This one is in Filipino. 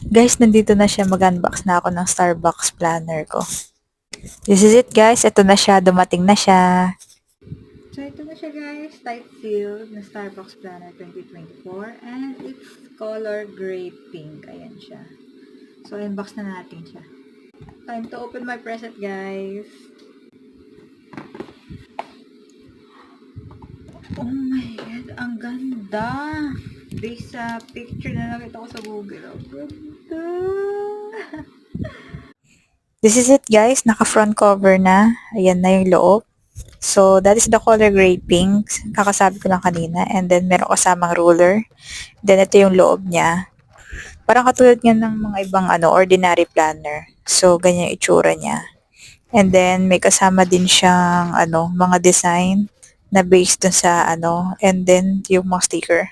Guys, nandito na siya. Mag-unbox na ako ng Starbucks planner ko. This is it, guys. Ito na siya. Dumating na siya. So, ito na siya, guys. Tight sealed na Starbucks planner 2024. And it's color gray pink. Ayan siya. So, unbox na natin siya. Time to open my present, guys. Oh my God. Ang ganda. Based sa picture na nakita ko sa Google. Ang ganda. This is it, guys. Naka-front cover na. Ayan na yung loob. So, that is the color gray pink. Kakasabi ko lang kanina. And then, meron kasamang ruler. Then, ito yung loob niya. Parang katulad nga ng mga ibang ordinary planner. So, ganyan yung itsura niya. And then, may kasama din siyang mga design na based dun sa and then, yung mga sticker.